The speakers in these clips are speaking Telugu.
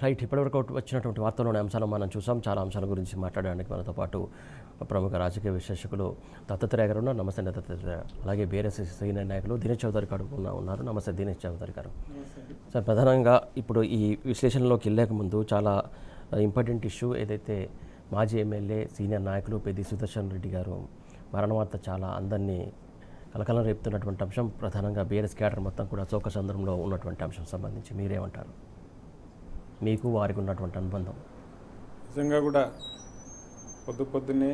రైట్. ఇప్పటివరకు వచ్చినటువంటి వార్తల్లోని అంశాలను మనం చూసాం. చాలా అంశాల గురించి మాట్లాడడానికి మనతో పాటు ప్రముఖ రాజకీయ విశ్లేషకులు దత్తాత్రేయ గారు ఉన్నారు. నమస్తే దత్తాత్రేయ. అలాగే బీఆర్ఎస్ సీనియర్ నాయకులు దినేష్ చౌదరి గారు ఉన్నారు. నమస్తే దినేష్ చౌదరి గారు. సార్, ప్రధానంగా ఇప్పుడు ఈ విశ్లేషణలోకి వెళ్ళక ముందు చాలా ఇంపార్టెంట్ ఇష్యూ ఏదైతే మాజీ ఎమ్మెల్యే సీనియర్ నాయకులు పెద్ది సుదర్శన్ రెడ్డి గారు మరణ వార్త చాలా అందరినీ కలకలం రేపుతున్నటువంటి అంశం. ప్రధానంగా బీఆర్ఎస్ క్యాడర్ మొత్తం కూడా శోకసంద్రంలో ఉన్నటువంటి అంశం సంబంధించి మీరేమంటారు? మీకు వారికి ఉన్నటువంటి అనుబంధం నిజంగా కూడా పొద్దున్నే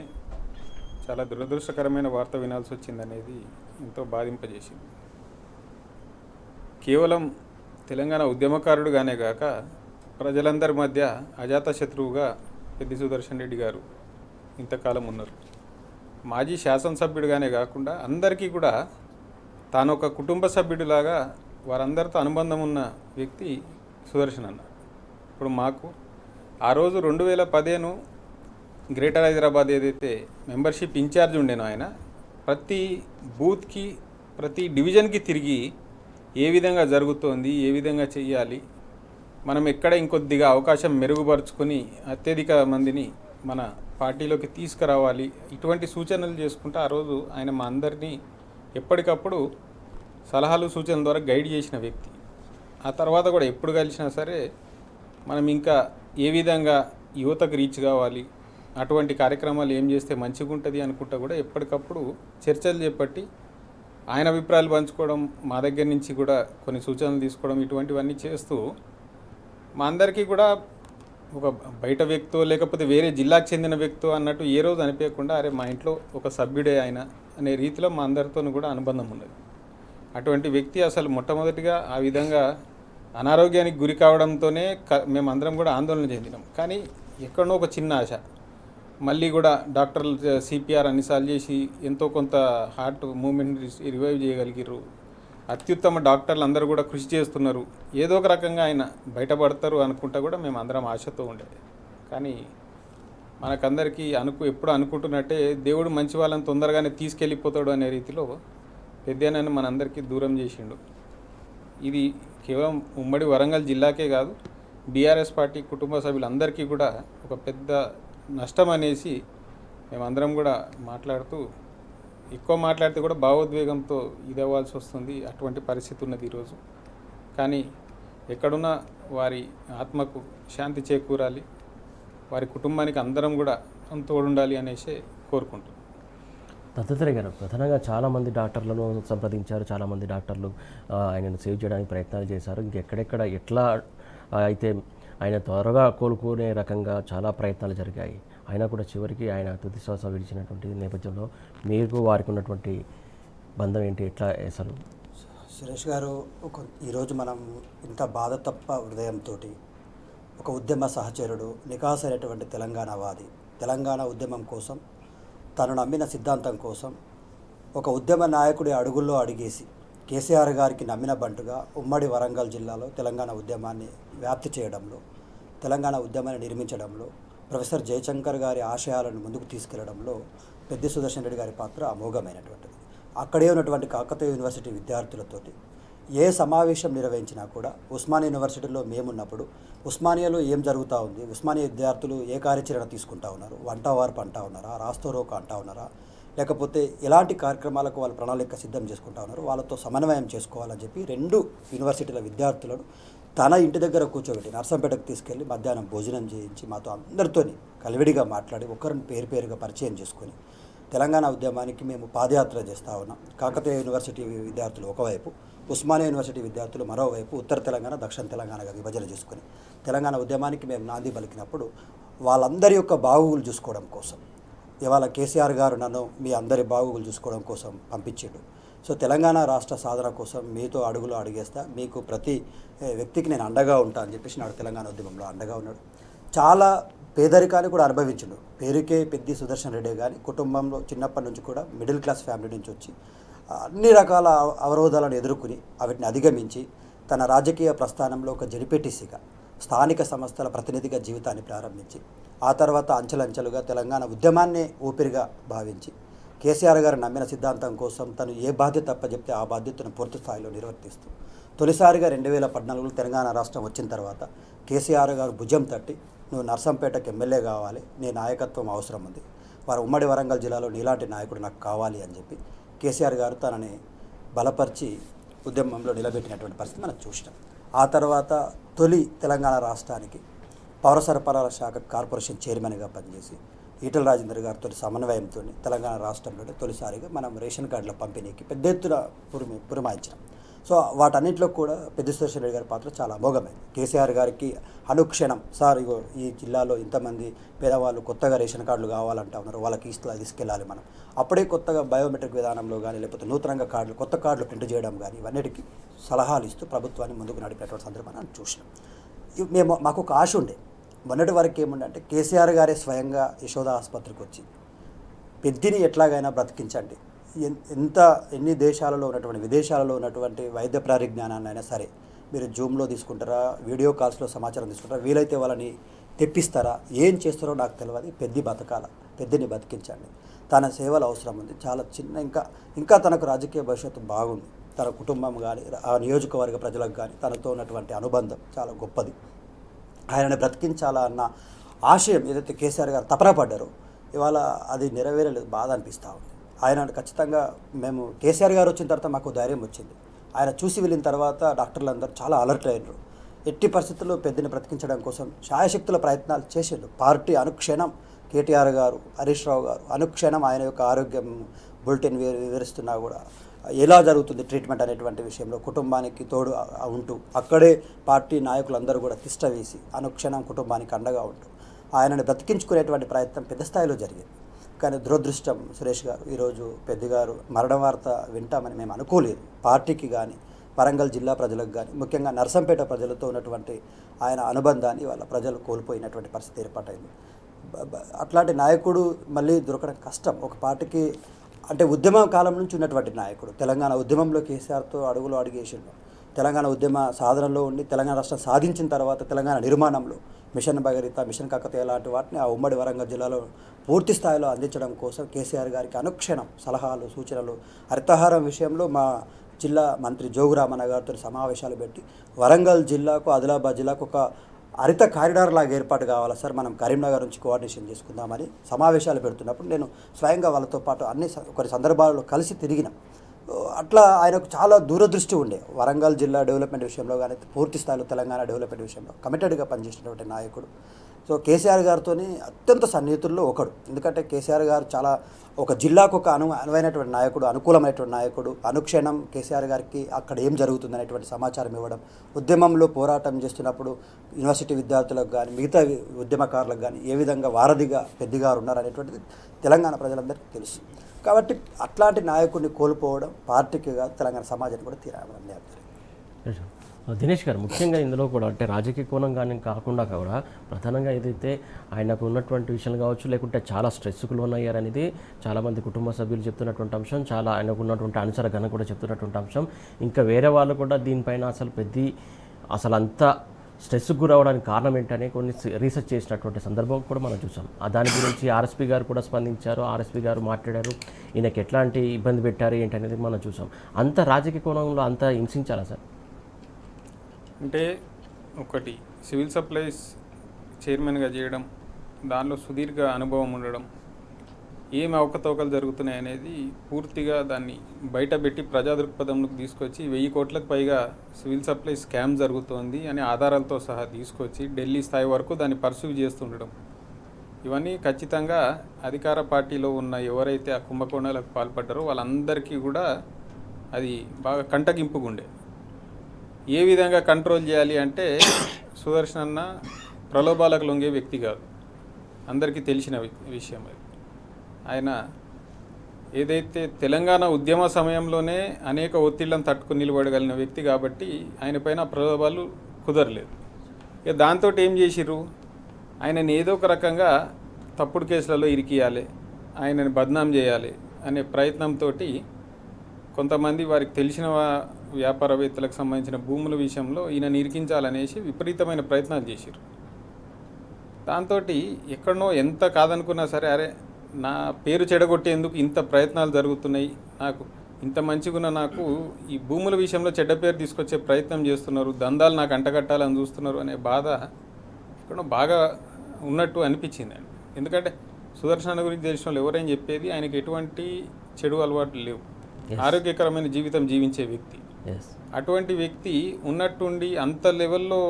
చాలా దురదృష్టకరమైన వార్త వినాల్సి వచ్చిందనేది ఎంతో బాధింపజేసింది. కేవలం తెలంగాణ ఉద్యమకారుడుగానే కాక ప్రజలందరి మధ్య అజాతశత్రువుగా పెద్ది సుదర్శన్ రెడ్డి గారు ఇంతకాలం ఉన్నారు. మాజీ శాసనసభ్యుడిగానే కాకుండా అందరికీ కూడా తాను ఒక కుటుంబ సభ్యుడిలాగా వారందరితో అనుబంధం ఉన్న వ్యక్తి సుదర్శన్ అన్న. ఇప్పుడు మాకు ఆ రోజు 2015 గ్రేటర్ హైదరాబాద్ ఏదైతే మెంబర్షిప్ ఇన్ఛార్జ్ ఉండేనో ఆయన ప్రతి బూత్కి ప్రతి డివిజన్కి తిరిగి ఏ విధంగా జరుగుతోంది, ఏ విధంగా చెయ్యాలి, మనం ఎక్కడ ఇంకొద్దిగా అవకాశం మెరుగుపరుచుకొని అత్యధిక మందిని మన పార్టీలోకి తీసుకురావాలి, ఇటువంటి సూచనలు చేసుకుంటూ ఆ రోజు ఆయన మా అందరినీ ఎప్పటికప్పుడు సలహాలు సూచనల ద్వారా గైడ్ చేసిన వ్యక్తి. ఆ తర్వాత కూడా ఎప్పుడు కలిసినా సరే మనం ఇంకా ఏ విధంగా యువతకు రీచ్ కావాలి, అటువంటి కార్యక్రమాలు ఏం చేస్తే మంచిగా ఉంటుంది అనుకుంటా కూడా ఎప్పటికప్పుడు చర్చలు చేపట్టి ఆయన అభిప్రాయాలు పంచుకోవడం, మా దగ్గర నుంచి కూడా కొన్ని సూచనలు తీసుకోవడం, ఇటువంటివన్నీ చేస్తూ మా అందరికీ కూడా ఒక బయట వ్యక్తో లేకపోతే వేరే జిల్లాకు చెందిన వ్యక్తో అన్నట్టు ఏ రోజు అనిపించకుండా అరే మా ఇంట్లో ఒక సభ్యుడే ఆయన అనే రీతిలో మా అందరితో కూడా అనుబంధం ఉన్నది. అటువంటి వ్యక్తి అసలు మొట్టమొదటిగా ఆ విధంగా అనారోగ్యానికి గురి కావడంతోనే మేమందరం కూడా ఆందోళన చెందినాం. కానీ ఎక్కడో ఒక చిన్న ఆశ, మళ్ళీ కూడా డాక్టర్లు సిపిఆర్ అన్నిసార్లు చేసి ఎంతో కొంత హార్ట్ మూమెంట్ రివైవ్ చేయగలిగారు. అత్యుత్తమ డాక్టర్లు అందరూ కూడా కృషి చేస్తున్నారు. ఏదో ఒక రకంగా ఆయన బయటపడతారు అనుకుంటా కూడా మేము అందరం ఆశతో ఉండేది. కానీ మనకందరికీ ఎప్పుడు అనుకుంటున్నట్టే దేవుడు మంచి వాళ్ళని తొందరగానే తీసుకెళ్ళిపోతాడు అనే రీతిలో పెద్దనని మనందరికీ దూరం చేసిండు. ఇది కేవలం ఉమ్మడి వరంగల్ జిల్లాకే కాదు, బీఆర్ఎస్ పార్టీ కుటుంబ సభ్యులందరికీ కూడా ఒక పెద్ద నష్టం అనేసి మేమందరం కూడా మాట్లాడుతూ, ఎక్కువ మాట్లాడితే కూడా భావోద్వేగంతో ఇదవ్వాల్సి వస్తుంది. అటువంటి పరిస్థితి ఉన్నది ఈరోజు. కానీ ఎక్కడున్నా వారి ఆత్మకు శాంతి చేకూరాలి, వారి కుటుంబానికి అందరం కూడా తోడుండాలి అనేసి కోరుకుంటున్నాం. దత్తాత్రేయ గారు, ప్రధానంగా చాలామంది డాక్టర్లను సంప్రదించారు. చాలామంది డాక్టర్లు ఆయనను సేవ్ చేయడానికి ప్రయత్నాలు చేశారు. ఇంకెక్కడెక్కడ ఎట్లా అయితే ఆయన త్వరగా కోలుకునే రకంగా చాలా ప్రయత్నాలు జరిగాయి. అయినా కూడా చివరికి ఆయన తుది శ్వాస విడిచినటువంటి నేపథ్యంలో మీకు వారికి ఉన్నటువంటి బంధం ఏంటి, ఎట్లా అసలు? సురేష్ గారు, ఈరోజు మనం ఇంత బాధ తప్ప హృదయంతో ఒక ఉద్యమ సహచరుడు, నికాసైనటువంటి తెలంగాణవాది, తెలంగాణ ఉద్యమం కోసం తను నమ్మిన సిద్ధాంతం కోసం ఒక ఉద్యమ నాయకుడి అడుగుల్లో అడిగేసి కేసీఆర్ గారికి నమ్మిన బంటుగా ఉమ్మడి వరంగల్ జిల్లాలో తెలంగాణ ఉద్యమాన్ని వ్యాప్తి చేయడంలో, తెలంగాణ ఉద్యమాన్ని నిర్మించడంలో, ప్రొఫెసర్ జయశంకర్ గారి ఆశయాలను ముందుకు తీసుకెళ్లడంలో పెద్ది సుదర్శన్ రెడ్డి గారి పాత్ర అమోఘమైనటువంటిది. అక్కడే ఉన్నటువంటి కాకతీయ యూనివర్సిటీ విద్యార్థులతోటి ఏ సమావేశం నిర్వహించినా కూడా, ఉస్మానియా యూనివర్సిటీలో మేమున్నప్పుడు ఉస్మానియాలో ఏం జరుగుతూ ఉంది, ఉస్మానియా విద్యార్థులు ఏ కార్యాచరణ తీసుకుంటా ఉన్నారు, వంట వార్పు అంటా ఉన్నారా, రాస్తోరోక అంటా ఉన్నారా, లేకపోతే ఎలాంటి కార్యక్రమాలకు వాళ్ళు ప్రణాళిక సిద్ధం చేసుకుంటా ఉన్నారు, వాళ్ళతో సమన్వయం చేసుకోవాలని చెప్పి 2 యూనివర్సిటీల విద్యార్థులను తన ఇంటి దగ్గర కూర్చోబెట్టి నర్సంపేటకు తీసుకెళ్ళి మధ్యాహ్నం భోజనం చేయించి మాతో అందరితోని కలివిడిగా మాట్లాడి ఒకరిని పేరుగా పరిచయం చేసుకొని తెలంగాణ ఉద్యమానికి మేము పాదయాత్ర చేస్తూ ఉన్నాం. కాకతీయ యూనివర్సిటీ విద్యార్థులు ఒకవైపు, ఉస్మానియా యూనివర్సిటీ విద్యార్థులు మరోవైపు ఉత్తర తెలంగాణ దక్షిణ తెలంగాణగా విభజన చేసుకొని తెలంగాణ ఉద్యమానికి మేము నాంది పలికినప్పుడు వాళ్ళందరి యొక్క బాగోగులు చూసుకోవడం కోసం ఇవాళ కేసీఆర్ గారు నన్ను మీ అందరి బాగోగులు చూసుకోవడం కోసం పంపించాడు. సో తెలంగాణ రాష్ట్ర సాధన కోసం మీతో అడుగులు అడిగేస్తా, మీకు ప్రతి వ్యక్తికి నేను అండగా ఉంటా అని చెప్పేసి నాడు తెలంగాణ ఉద్యమంలో అండగా ఉన్నాడు. చాలా పేదరికాన్ని కూడా అనుభవించాడు. పేరుకే పెద్ది సుదర్శన్ రెడ్డి కానీ కుటుంబంలో చిన్నప్పటి నుంచి కూడా మిడిల్ క్లాస్ ఫ్యామిలీ నుంచి వచ్చి అన్ని రకాల అవరోధాలను ఎదుర్కొని వాటిని అధిగమించి తన రాజకీయ ప్రస్థానంలో ఒక జడిపెట్టిసిగా స్థానిక సంస్థల ప్రతినిధిగా జీవితాన్ని ప్రారంభించి ఆ తర్వాత అంచెలంచెలుగా తెలంగాణ ఉద్యమాన్నే ఊపిరిగా భావించి కేసీఆర్ గారు నమ్మిన సిద్ధాంతం కోసం తను ఏ బాధ్యత అప్పచెప్తే ఆ బాధ్యతను పూర్తి స్థాయిలో నిర్వర్తిస్తూ తొలిసారిగా 2014లో తెలంగాణ రాష్ట్రం వచ్చిన తర్వాత కేసీఆర్ గారు భుజం తట్టి నువ్వు నర్సంపేటకు ఎమ్మెల్యే కావాలి, నీ నాయకత్వం అవసరం ఉంది, వారు ఉమ్మడి వరంగల్ జిల్లాలో నీలాంటి నాయకుడు నాకు కావాలి అని చెప్పి కేసీఆర్ గారు తనని బలపరిచి ఉద్యమంలో నిలబెట్టినటువంటి పరిస్థితి మనం చూసినాం. ఆ తర్వాత తొలి తెలంగాణ రాష్ట్రానికి పౌర సరఫరాల శాఖ కార్పొరేషన్ చైర్మన్గా పనిచేసి ఈటల రాజేందర్ గారితో సమన్వయంతో తెలంగాణ రాష్ట్రంలోనే తొలిసారిగా మనం రేషన్ కార్డుల పంపిణీకి పెద్ద ఎత్తున పురమాయించాం. సో వాటన్నింటిలో కూడా పెద్దిరెడ్డి సుదర్శన్ రెడ్డి గారి పాత్ర చాలా అమోఘమైంది. కేసీఆర్ గారికి అనుక్షణం సార్ ఇగో ఈ జిల్లాలో ఇంతమంది పేదవాళ్ళు కొత్తగా రేషన్ కార్డులు కావాలంటా ఉన్నారు, వాళ్ళకి తీసుకెళ్ళాలి మనం. అప్పుడే కొత్తగా బయోమెట్రిక్ విధానంలో కానీ లేకపోతే నూతనంగా కొత్త కార్డులు ప్రింట్ చేయడం కానీ ఇవన్నిటికీ సలహాలు ఇస్తూ ప్రభుత్వాన్ని ముందుకు నడిపినటువంటి సందర్భాన్ని చూసినాం. మాకు ఒక ఆశ ఉండే మొన్నటి వరకు ఏముండంటే కేసీఆర్ గారే స్వయంగా యశోద ఆసుపత్రికి వచ్చి పెద్దిని ఎట్లాగైనా బ్రతికించండి, ఎన్ని దేశాలలో ఉన్నటువంటి విదేశాలలో ఉన్నటువంటి వైద్య పరిజ్ఞానాన్ని అయినా సరే మీరు జూమ్లో తీసుకుంటారా, వీడియో కాల్స్లో సమాచారం తీసుకుంటారా, వీలైతే వాళ్ళని తెప్పిస్తారా, ఏం చేస్తారో నాకు తెలియదు, పెద్దిని బతికించండి, తన సేవలు అవసరం ఉంది, చాలా చిన్న ఇంకా తనకు రాజకీయ భవిష్యత్తు బాగుంది, తన కుటుంబం కానీ ఆ నియోజకవర్గ ప్రజలకు కానీ తనతో ఉన్నటువంటి అనుబంధం చాలా గొప్పది, ఆయనని బ్రతికించాలా అన్న ఆశయం ఏదైతే కేసీఆర్ గారు తపన పడ్డారో ఇవాళ అది నెరవేరలేదు, బాధ అనిపిస్తూ ఉంది. ఆయన ఖచ్చితంగా మేము కేసీఆర్ గారు వచ్చిన తర్వాత మాకు ధైర్యం వచ్చింది. ఆయన చూసి వెళ్ళిన తర్వాత డాక్టర్లు అందరూ చాలా అలర్ట్ అయ్యారు. ఎట్టి పరిస్థితుల్లో పెద్దని బ్రతికించడం కోసం శాయశక్తుల ప్రయత్నాలు చేసిండ్రు. పార్టీ అనుక్షణం కేటీఆర్ గారు, హరీష్ రావు గారు అనుక్షణం ఆయన యొక్క ఆరోగ్యం బులెటిన్ వివరిస్తున్నా కూడా ఎలా జరుగుతుంది ట్రీట్మెంట్ అనేటువంటి విషయంలో కుటుంబానికి తోడు ఉంటూ అక్కడే పార్టీ నాయకులందరూ కూడా తిష్ట వేసి అనుక్షణం కుటుంబానికి అండగా ఉంటూ ఆయనను బ్రతికించుకునేటువంటి ప్రయత్నం పెద్ద స్థాయిలో జరిగింది. కానీ దురదృష్టం సురేష్ గారు ఈరోజు పెద్దగారు మరణ వార్త వింటామని మేము అనుకోలేదు. పార్టీకి కానీ వరంగల్ జిల్లా ప్రజలకు కానీ ముఖ్యంగా నర్సంపేట ప్రజలతో ఉన్నటువంటి ఆయన అనుబంధాన్ని వాళ్ళ ప్రజలు కోల్పోయినటువంటి పరిస్థితి ఏర్పాటైంది. అట్లాంటి నాయకుడు మళ్ళీ దొరకడం కష్టం. ఒక పార్టీకి అంటే ఉద్యమ కాలం నుంచి ఉన్నటువంటి నాయకుడు తెలంగాణ ఉద్యమంలో కేసీఆర్తో అడుగులు అడిగేసిండు. తెలంగాణ ఉద్యమ సాధనలో ఉండి తెలంగాణ రాష్ట్రం సాధించిన తర్వాత తెలంగాణ నిర్మాణంలో మిషన్ భగీరథ, మిషన్ కాకతీయ లాంటి వాటిని ఆ ఉమ్మడి వరంగల్ జిల్లాలో పూర్తి స్థాయిలో అందించడం కోసం కేసీఆర్ గారికి అనుక్షణం సలహాలు సూచనలు, హరితహారం విషయంలో మా జిల్లా మంత్రి జోగురామన్న గారితో సమావేశాలు పెట్టి వరంగల్ జిల్లాకు ఆదిలాబాద్ జిల్లాకు ఒక హరిత కారిడార్ లాగా ఏర్పాటు కావాలా సార్, మనం కరీంనగర్ నుంచి కోఆర్డినేషన్ చేసుకుందామని సమావేశాలు పెడుతున్నప్పుడు నేను స్వయంగా వాళ్ళతో పాటు కొన్ని సందర్భాల్లో కలిసి తిరిగినాం. అట్లా ఆయనకు చాలా దూరదృష్టి ఉండే. వరంగల్ జిల్లా డెవలప్మెంట్ విషయంలో కానీ పూర్తి స్థాయిలో తెలంగాణ డెవలప్మెంట్ విషయంలో కమిటెడ్గా పనిచేసినటువంటి నాయకుడు. సో కేసీఆర్ గారితో అత్యంత సన్నిహితుల్లో ఒకడు. ఎందుకంటే కేసీఆర్ గారు చాలా ఒక జిల్లాకు ఒక అనువైనటువంటి నాయకుడు, అనుకూలమైనటువంటి నాయకుడు. అనుక్షణం కేసీఆర్ గారికి అక్కడ ఏం జరుగుతుంది అనేటువంటి సమాచారం ఇవ్వడం, ఉద్యమంలో పోరాటం చేస్తున్నప్పుడు యూనివర్సిటీ విద్యార్థులకు కానీ మిగతా ఉద్యమకారులకు కానీ ఏ విధంగా వారధిగా పెద్దగారు ఉన్నారనేటువంటిది తెలంగాణ ప్రజలందరికీ తెలుసు. కాబట్టి అట్లాంటి నాయకుడిని కోల్పోవడం పార్టీకి కాదు తెలంగాణ సమాజానికి కూడా తీరాలి. దినేష్ గారు ముఖ్యంగా ఇందులో కూడా అంటే రాజకీయ కోణం కానీ కాకుండా కూడా ప్రధానంగా ఏదైతే ఆయనకు ఉన్నటువంటి విషయాలు కావచ్చు, లేకుంటే చాలా స్ట్రెస్కు లోనయ్యారనేది చాలామంది కుటుంబ సభ్యులు చెప్తున్నటువంటి అంశం, చాలా ఆయనకు ఉన్నటువంటి అనుచర గణ కూడా చెప్తున్నటువంటి అంశం. ఇంకా వేరే వాళ్ళు కూడా దీనిపైన అసలు అంత స్ట్రెస్కు గురవడానికి కారణం ఏంటనే కొన్ని రీసెర్చ్ చేసినటువంటి సందర్భం కూడా మనం చూసాం. దాని గురించి ఆర్ఎస్పీ గారు కూడా స్పందించారు. ఆర్ఎస్పీ గారు మాట్లాడారు, ఈయనకి ఎట్లాంటి ఇబ్బంది పెట్టారు ఏంటి అనేది మనం చూసాం. అంత రాజకీయ కోణంలో అంత హింసించాలా సార్? అంటే ఒకటి సివిల్ సప్లైస్ చైర్మన్గా చేయడం, దానిలో సుదీర్ఘ అనుభవం ఉండడం, ఏం అవకతవకలు జరుగుతున్నాయి అనేది పూర్తిగా దాన్ని బయటపెట్టి ప్రజా దృక్పథంలోకి తీసుకొచ్చి 1000 కోట్లకు పైగా సివిల్ సప్లై స్కామ్ జరుగుతోంది అనే ఆధారాలతో సహా తీసుకొచ్చి ఢిల్లీ స్థాయి వరకు దాన్ని పర్సూ చేస్తుండడం, ఇవన్నీ ఖచ్చితంగా అధికార పార్టీలో ఉన్న ఎవరైతే ఆ కుంభకోణాలకు పాల్పడ్డారో వాళ్ళందరికీ కూడా అది బాగా కంటగింపుగా ఉండే. ఏ విధంగా కంట్రోల్ చేయాలి అంటే సుదర్శన్ అన్న ప్రలోభాలకు లొంగే వ్యక్తి కాదు, అందరికీ తెలిసిన విషయం అది. ఆయన ఏదైతే తెలంగాణ ఉద్యమ సమయంలోనే అనేక ఒత్తిళ్లను తట్టుకుని నిలబడగలిగిన వ్యక్తి కాబట్టి ఆయన పైన ప్రలోభాలు కుదరలేదు. ఇక దాంతో ఏం చేసిర్రు, ఆయనని ఏదో ఒక రకంగా తప్పుడు కేసులలో ఇరికియాలి, ఆయనని బద్నాం చేయాలి అనే ప్రయత్నంతో కొంతమంది వారికి తెలిసిన వ్యాపారవేత్తలకు సంబంధించిన భూముల విషయంలో ఈయనని ఇరికించాలనేసి విపరీతమైన ప్రయత్నాలు చేశారు. దాంతో ఎక్కడనో ఎంత కాదనుకున్నా సరే, అరే నా పేరు చెడగొట్టేందుకు ఇంత ప్రయత్నాలు జరుగుతున్నాయి, నాకు ఇంత మంచిగున్న నాకు ఈ భూముల విషయంలో చెడ్డ పేరు తీసుకొచ్చే ప్రయత్నం చేస్తున్నారు, దందాలు నాకు అంటగట్టాలని చూస్తున్నారు అనే బాధ ఇక్కడ బాగా ఉన్నట్టు అనిపించిందండి. ఎందుకంటే సుదర్శన గురించి తెలిసిన వాళ్ళు ఎవరైనా చెప్పేది ఆయనకి ఎటువంటి చెడు అలవాట్లు లేవు, ఆరోగ్యకరమైన జీవితం జీవించే వ్యక్తి. అటువంటి వ్యక్తి ఉన్నట్టుండి అంత లెవెల్లో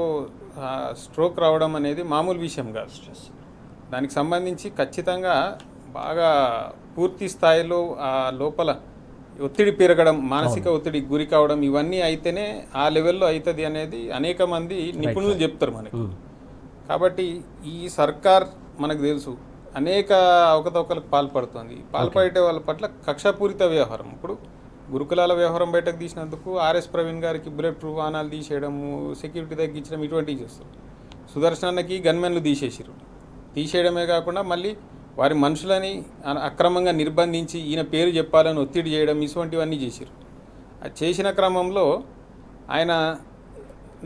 స్ట్రోక్ రావడం అనేది మామూలు విషయం కాదు. దానికి సంబంధించి ఖచ్చితంగా బాగా పూర్తి స్థాయిలో ఆ లోపల ఒత్తిడి పెరగడం, మానసిక ఒత్తిడికి గురి కావడం, ఇవన్నీ అయితేనే ఆ లెవెల్లో అవుతుంది అనేది అనేక మంది నిపుణులు చెప్తారు మనకి. కాబట్టి ఈ సర్కార్ మనకు తెలుసు అనేక అవకతవకలకు పాల్పడుతుంది. పాల్పడే వాళ్ళ పట్ల కక్షపూరిత వ్యవహారం. ఇప్పుడు గురుకులాల వ్యవహారం బయటకు తీసినందుకు ఆర్ఎస్ ప్రవీణ్ గారికి బుల్లెట్ ప్రూఫ్ వాహనాలు తీసేయడము, సెక్యూరిటీ తగ్గించడం, ఇటువంటివి చేస్తారు. సుదర్శనకి గన్మెన్లు తీసేయడమే కాకుండా మళ్ళీ వారి మనుషులని అక్రమంగా నిర్బంధించి ఈయన పేరు చెప్పాలని ఒత్తిడి చేయడం, ఇటువంటివన్నీ చేశారు. అది చేసిన క్రమంలో ఆయన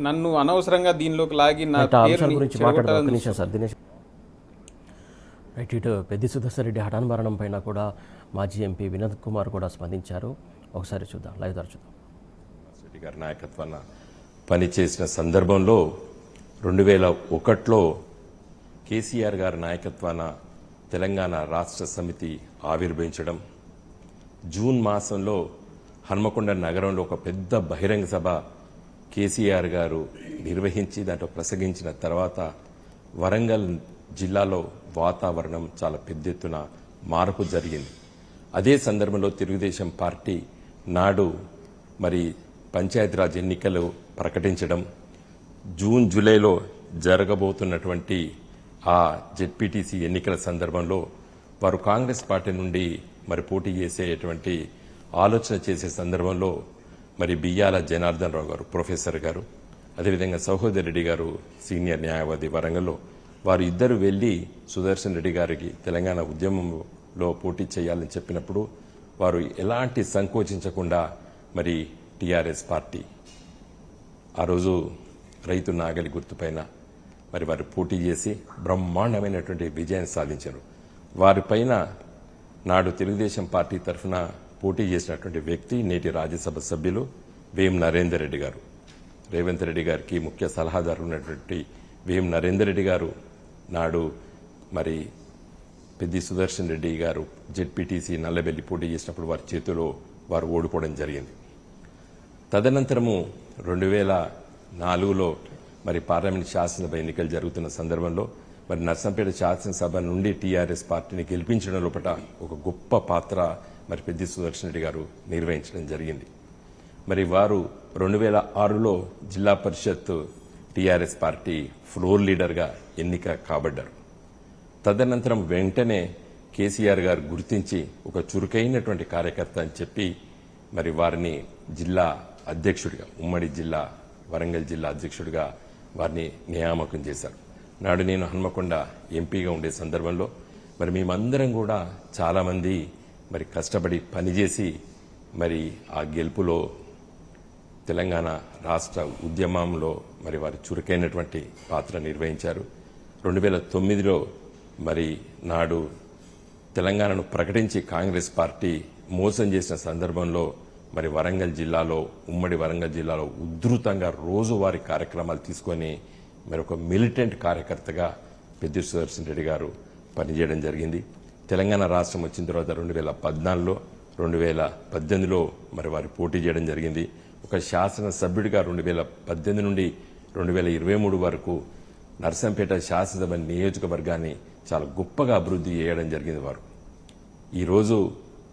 నన్ను అనవసరంగా దీనిలోకి లాగి నా పేరు రైట్. ఇటు పెద్ది సుదర్శన్ రెడ్డి హఠాన్ మరణం పైన కూడా మాజీ ఎంపీ వినోద్ కుమార్ కూడా స్పందించారు. ఒకసారి చూద్దాం, లైవ్ ద్వారా చూద్దాం. రెడ్డి గారి నాయకత్వాన పనిచేసిన సందర్భంలో 2001లో కేసీఆర్ గారి నాయకత్వాన తెలంగాణ రాష్ట్ర సమితి ఆవిర్భవించడం, జూన్ మాసంలో హన్మకొండ నగరంలో ఒక పెద్ద బహిరంగ సభ కేసీఆర్ గారు నిర్వహించి దాంట్లో ప్రసంగించిన తర్వాత వరంగల్ జిల్లాలో వాతావరణం చాలా పెద్ద ఎత్తున మార్పు జరిగింది. అదే సందర్భంలో తెలుగుదేశం పార్టీ నాడు మరి పంచాయతీరాజ్ ఎన్నికలు ప్రకటించడం, జూన్ జూలైలో జరగబోతున్నటువంటి ఆ జెడ్పీటీసీ ఎన్నికల సందర్భంలో వారు కాంగ్రెస్ పార్టీ నుండి మరి పోటీ చేసేటువంటి ఆలోచన చేసే సందర్భంలో మరి బియ్యాల జనార్దన్ రావు గారు ప్రొఫెసర్ గారు, అదేవిధంగా సహోదర్ రెడ్డి గారు సీనియర్ న్యాయవాది వరంగల్లో, వారు ఇద్దరు వెళ్లి సుదర్శన్ రెడ్డి గారికి తెలంగాణ ఉద్యమంలో పోటీ చేయాలని చెప్పినప్పుడు వారు ఎలాంటి సంకోచించకుండా మరి టీఆర్ఎస్ పార్టీ ఆ రోజు రైతు నాగలి గుర్తుపైన మరి వారు పోటీ చేసి బ్రహ్మాండమైనటువంటి విజయాన్ని సాధించారు. వారిపైన నాడు తెలుగుదేశం పార్టీ తరఫున పోటీ చేసినటువంటి వ్యక్తి నేటి రాజ్యసభ సభ్యులు వేం నరేందర్ రెడ్డి గారు. రేవంత్ రెడ్డి గారికి ముఖ్య సలహాదారు ఉన్నటువంటి వేం నరేందర్ రెడ్డి గారు నాడు మరి పెద్ది సుదర్శన్ రెడ్డి గారు జెడ్పీటీసీ నల్లబెల్లి పోటీ చేసినప్పుడు వారి చేతిలో వారు ఓడిపోవడం జరిగింది. తదనంతరము 2004లో మరి పార్లమెంట్ శాసనసభ ఎన్నికలు జరుగుతున్న సందర్భంలో మరి నర్సంపేట శాసనసభ నుండి టీఆర్ఎస్ పార్టీని గెలిపించడం లోపల ఒక గొప్ప పాత్ర మరి పెద్ది సుదర్శన్ రెడ్డి గారు నిర్వహించడం జరిగింది. మరి వారు 2006లో జిల్లా పరిషత్ టీఆర్ఎస్ పార్టీ ఫ్లోర్ లీడర్గా ఎన్నిక కాబడ్డారు. తదనంతరం వెంటనే కేసీఆర్ గారు గుర్తించి ఒక చురుకైనటువంటి కార్యకర్త అని చెప్పి మరి వారిని జిల్లా అధ్యక్షుడిగా, ఉమ్మడి జిల్లా వరంగల్ జిల్లా అధ్యక్షుడిగా వారిని నియామకం చేశారు. నాడు నేను హన్మకొండ ఎంపీగా ఉండే సందర్భంలో మరి మేమందరం కూడా చాలామంది మరి కష్టపడి పనిచేసి మరి ఆ గెలుపులో తెలంగాణ రాష్ట్ర ఉద్యమంలో మరి వారు చురుకైనటువంటి పాత్ర నిర్వహించారు. 2009లో మరి నాడు తెలంగాణను ప్రకటించి కాంగ్రెస్ పార్టీ మోసం చేసిన సందర్భంలో మరి వరంగల్ జిల్లాలో, ఉమ్మడి వరంగల్ జిల్లాలో ఉధృతంగా రోజువారీ కార్యక్రమాలు తీసుకొని మరి ఒక మిలిటెంట్ కార్యకర్తగా పెద్ది సుదర్శన్ రెడ్డి గారు పనిచేయడం జరిగింది. తెలంగాణ రాష్ట్రం వచ్చిన తర్వాత 2014లో 2018లో మరి వారు పోటీ చేయడం జరిగింది. ఒక శాసనసభ్యుడిగా 2018 నుండి 2023 వరకు నర్సంపేట శాసనసభ నియోజకవర్గాన్ని చాలా గొప్పగా అభివృద్ధి చేయడం జరిగింది. వారు ఈరోజు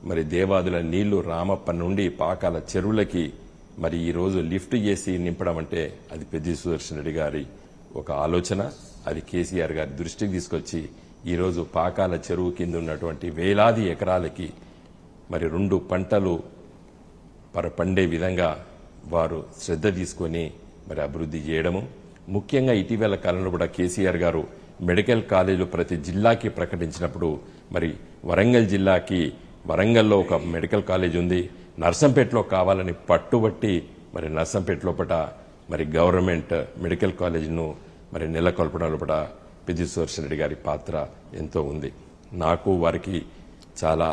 మరి దేవాదుల నీళ్లు రామప్ప నుండి పాకాల చెరువులకి మరి ఈరోజు లిఫ్ట్ చేసి నింపడం అంటే అది పెద్ది సుదర్శన్ రెడ్డి గారి ఒక ఆలోచన. అది కేసీఆర్ గారి దృష్టికి తీసుకొచ్చి ఈరోజు పాకాల చెరువు కింద ఉన్నటువంటి వేలాది ఎకరాలకి మరి 2 పంటలు పండే విధంగా వారు శ్రద్ధ తీసుకొని మరి అభివృద్ధి చేయడము. ముఖ్యంగా ఇటీవల కాలంలో కూడా కేసీఆర్ గారు మెడికల్ కాలేజీలు ప్రతి జిల్లాకి ప్రకటించినప్పుడు మరి వరంగల్ జిల్లాకి వరంగల్లో ఒక మెడికల్ కాలేజ్ ఉంది, నర్సంపేటలో కావాలని పట్టుబట్టి మరి నర్సంపేట లోపల మరి గవర్నమెంట్ మెడికల్ కాలేజీను మరి నెలకొల్పడం లోపల పెద్ది సుదర్శన్ రెడ్డి గారి పాత్ర ఎంతో ఉంది. నాకు వారికి చాలా